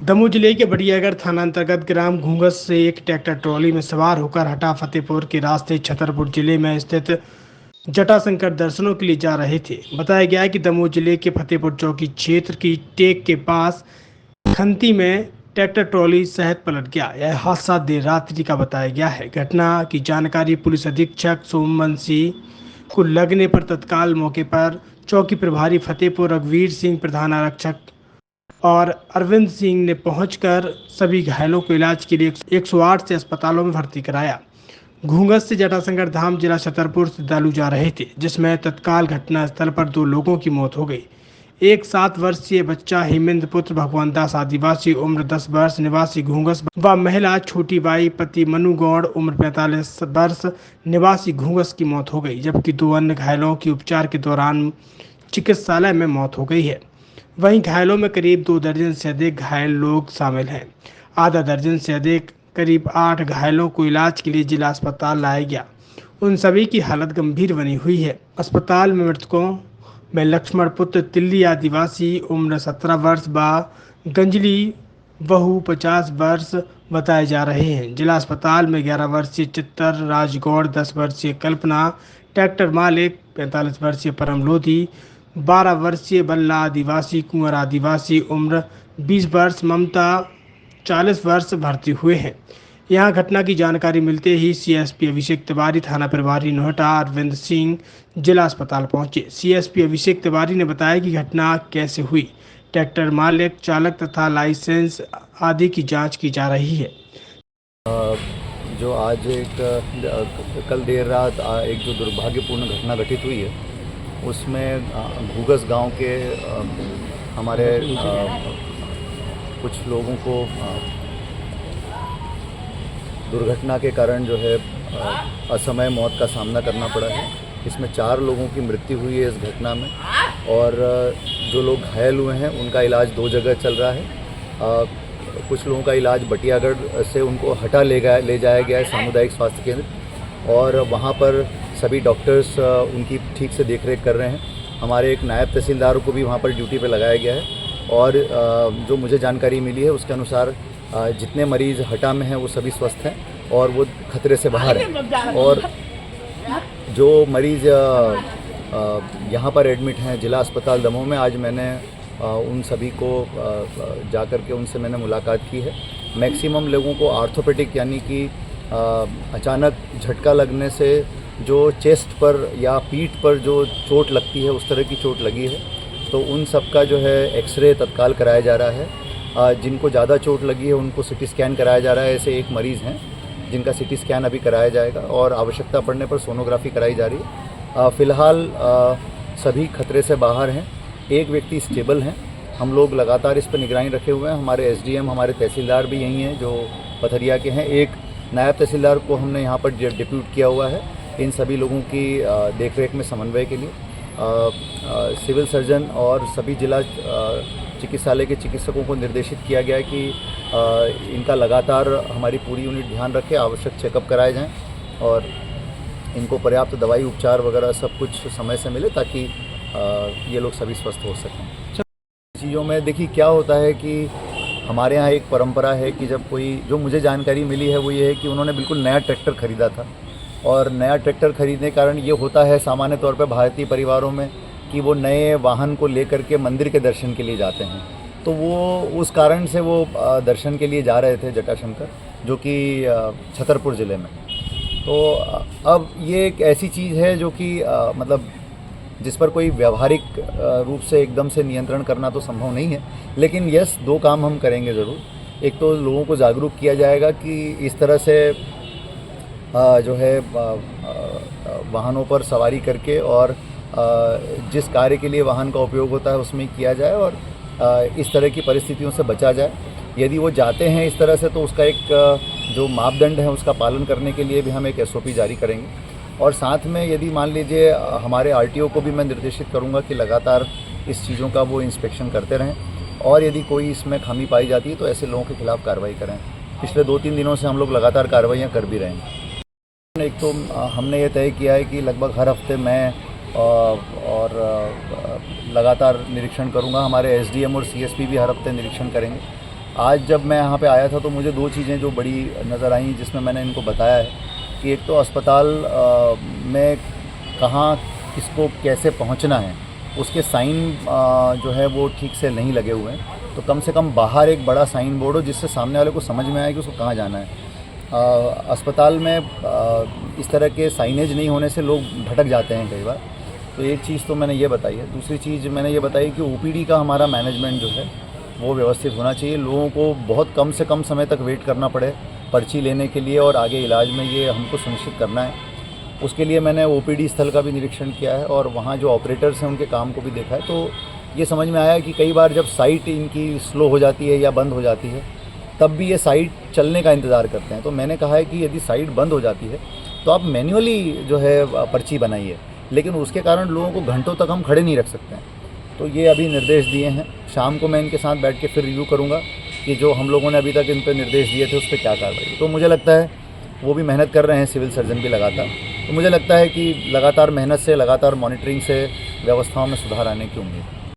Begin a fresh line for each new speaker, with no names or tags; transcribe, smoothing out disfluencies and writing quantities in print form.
दमोह जिले के बड़ियागढ़ थाना अंतर्गत ग्राम घूंगस से एक ट्रैक्टर ट्रॉली में सवार होकर हटा फतेहपुर के रास्ते छतरपुर जिले में स्थित जटाशंकर दर्शनों के लिए जा रहे थे। बताया गया है कि दमोह जिले के फतेहपुर चौकी क्षेत्र की टेक के पास खंती में ट्रैक्टर ट्रॉली सहित पलट गया। यह हादसा देर रात्रि का बताया गया है। घटना की जानकारी पुलिस अधीक्षक सोमन सिंह को लगने पर तत्काल मौके पर चौकी प्रभारी फतेहपुर रघुवीर सिंह, प्रधान आरक्षक और अरविंद सिंह ने पहुंचकर सभी घायलों को इलाज के लिए 108 से अस्पतालों में भर्ती कराया। घूंगस से जटाशंकर धाम जिला छतरपुर श्रद्धालु जा रहे थे, जिसमें तत्काल घटनास्थल पर 2 लोगों की मौत हो गई। एक 7 वर्षीय बच्चा हेमेंद्र पुत्र भगवान दास आदिवासी उम्र 10 वर्ष निवासी घूंगस व महिला छोटी बाई पति मनु गौड़ उम्र 45 वर्ष निवासी घूंगस की मौत हो गई, जबकि 2 अन्य घायलों की उपचार के दौरान चिकित्सालय में मौत हो गई है। वहीं घायलों में करीब 2 दर्जन से अधिक घायल लोग शामिल हैं। आधा दर्जन से अधिक करीब 8 घायलों को इलाज के लिए जिला अस्पताल लाया गया। उन सभी की हालत गंभीर बनी हुई है। अस्पताल में मृतकों में लक्ष्मण पुत्र तिल्ली आदिवासी उम्र 17 वर्ष व गंजली वहू 50 वर्ष बताए जा रहे हैं। जिला अस्पताल में 11 वर्षीय चित्तर राजगौड़, 10 वर्षीय कल्पना, ट्रैक्टर मालिक 45 वर्षीय परम लोधी, 12 वर्षीय बल्ला आदिवासी, कुंवर आदिवासी उम्र 20 वर्ष, ममता 40 वर्ष भर्ती हुए हैं। यहां घटना की जानकारी मिलते ही सीएसपी अभिषेक तिवारी, थाना प्रभारी नोहटा अरविंद सिंह जिला अस्पताल पहुंचे। सीएसपी अभिषेक तिवारी ने बताया कि घटना कैसे हुई, ट्रैक्टर मालिक, चालक तथा लाइसेंस आदि की जांच की जा रही है।
जो आज कल देर रात एक जो दुर्भाग्यपूर्ण घटना घटित हुई है, उसमें घूंगस गांव के हमारे कुछ लोगों को दुर्घटना के कारण जो है असमय मौत का सामना करना पड़ा है। इसमें 4 लोगों की मृत्यु हुई है इस घटना में, और जो लोग घायल हुए हैं उनका इलाज 2 जगह चल रहा है। कुछ लोगों का इलाज बटियागढ़ से उनको हटा ले जाया गया है सामुदायिक स्वास्थ्य केंद्र, और वहाँ पर सभी डॉक्टर्स उनकी ठीक से देखरेख कर रहे हैं। हमारे एक नायब तहसीलदार को भी वहाँ पर ड्यूटी पे लगाया गया है, और जो मुझे जानकारी मिली है उसके अनुसार जितने मरीज़ हटा में हैं वो सभी स्वस्थ हैं और वो खतरे से बाहर हैं। और जो मरीज़ यहाँ पर एडमिट हैं जिला अस्पताल दमोह में, आज मैंने उन सभी को जा कर के उनसे मैंने मुलाकात की है। मैक्सिमम लोगों को आर्थोपेडिक यानी कि अचानक झटका लगने से जो चेस्ट पर या पीठ पर जो चोट लगती है उस तरह की चोट लगी है, तो उन सब का जो है एक्सरे तत्काल कराया जा रहा है। जिनको ज़्यादा चोट लगी है उनको सिटी स्कैन कराया जा रहा है। ऐसे एक मरीज़ हैं जिनका सिटी स्कैन अभी कराया जाएगा और आवश्यकता पड़ने पर सोनोग्राफी कराई जा रही है। फ़िलहाल सभी खतरे से बाहर हैं। एक व्यक्ति स्टेबल हैं। हम लोग लगातार इस पर निगरानी रखे हुए हैं। हमारे एसडीएम, हमारे तहसीलदार भी यहीं हैं जो पथरिया के हैं। एक नायब तहसीलदार को हमने यहाँ पर डिप्यूट किया हुआ है इन सभी लोगों की देखरेख में समन्वय के लिए। सिविल सर्जन और सभी जिला चिकित्सालय के चिकित्सकों को निर्देशित किया गया है कि इनका लगातार हमारी पूरी यूनिट ध्यान रखे, आवश्यक चेकअप कराए जाएं और इनको पर्याप्त दवाई उपचार वगैरह सब कुछ समय से मिले ताकि ये लोग सभी स्वस्थ हो सकें। चीज़ों में देखिए क्या होता है कि हमारे यहाँ एक परंपरा है कि जब कोई, जो मुझे जानकारी मिली है वो ये है कि उन्होंने बिल्कुल नया ट्रैक्टर ख़रीदा था, और नया ट्रैक्टर खरीदने के कारण ये होता है सामान्य तौर पर भारतीय परिवारों में कि वो नए वाहन को लेकर के मंदिर के दर्शन के लिए जाते हैं। तो वो उस कारण से वो दर्शन के लिए जा रहे थे जटाशंकर, जो कि छतरपुर ज़िले में। तो अब ये एक ऐसी चीज़ है जो कि मतलब जिस पर कोई व्यावहारिक रूप से एकदम से नियंत्रण करना तो संभव नहीं है, लेकिन यस 2 काम हम करेंगे ज़रूर। एक तो लोगों को जागरूक किया जाएगा कि इस तरह से जो है वाहनों पर सवारी करके और जिस कार्य के लिए वाहन का उपयोग होता है उसमें किया जाए और इस तरह की परिस्थितियों से बचा जाए। यदि वो जाते हैं इस तरह से तो उसका एक जो मापदंड है उसका पालन करने के लिए भी हम एक SOP जारी करेंगे। और साथ में यदि मान लीजिए हमारे RTO को भी मैं निर्देशित करूंगा कि लगातार इस चीज़ों का वो इंस्पेक्शन करते रहें, और यदि कोई इसमें खामी पाई जाती है तो ऐसे लोगों के खिलाफ कार्रवाई करें। पिछले 2-3 दिनों से हम लोग लगातार कार्रवाइयाँ कर भी रहे हैं। एक तो हमने ये तय किया है कि लगभग हर हफ्ते मैं और लगातार निरीक्षण करूंगा। हमारे SDM और CSP भी हर हफ्ते निरीक्षण करेंगे। आज जब मैं यहाँ पे आया था तो मुझे दो चीज़ें जो बड़ी नज़र आई, जिसमें मैंने इनको बताया है कि एक तो अस्पताल में कहाँ किसको कैसे पहुँचना है उसके साइन जो है वो ठीक से नहीं लगे हुए हैं। तो कम से कम बाहर एक बड़ा साइन बोर्ड हो जिससे सामने वाले को समझ में आए कि उसको कहाँ जाना है। अस्पताल में इस तरह के साइनेज नहीं होने से लोग भटक जाते हैं कई बार। तो एक चीज़ तो मैंने ये बताई है। दूसरी चीज़ मैंने ये बताई कि ओपीडी का हमारा मैनेजमेंट जो है वो व्यवस्थित होना चाहिए। लोगों को बहुत कम से कम समय तक वेट करना पड़े पर्ची लेने के लिए और आगे इलाज में, ये हमको सुनिश्चित करना है। उसके लिए मैंने ओपीडी स्थल का भी निरीक्षण किया है और वहाँ जो ऑपरेटर्स हैं उनके काम को भी देखा है। तो ये समझ में आया कि कई बार जब साइट इनकी स्लो हो जाती है या बंद हो जाती है तब भी ये साइट चलने का इंतज़ार करते हैं। तो मैंने कहा है कि यदि साइट बंद हो जाती है तो आप मैन्युअली जो है पर्ची बनाइए, लेकिन उसके कारण लोगों को घंटों तक हम खड़े नहीं रख सकते हैं। तो ये अभी निर्देश दिए हैं। शाम को मैं इनके साथ बैठ के फिर रिव्यू करूँगा कि जो हम लोगों ने अभी तक इन पर निर्देश दिए थे उस पर क्या कार्रवाई। तो मुझे लगता है वो भी मेहनत कर रहे हैं, सिविल सर्जन भी लगातार। तो मुझे लगता है कि लगातार मेहनत से, लगातार मॉनिटरिंग से व्यवस्थाओं में सुधार आने की उम्मीद है।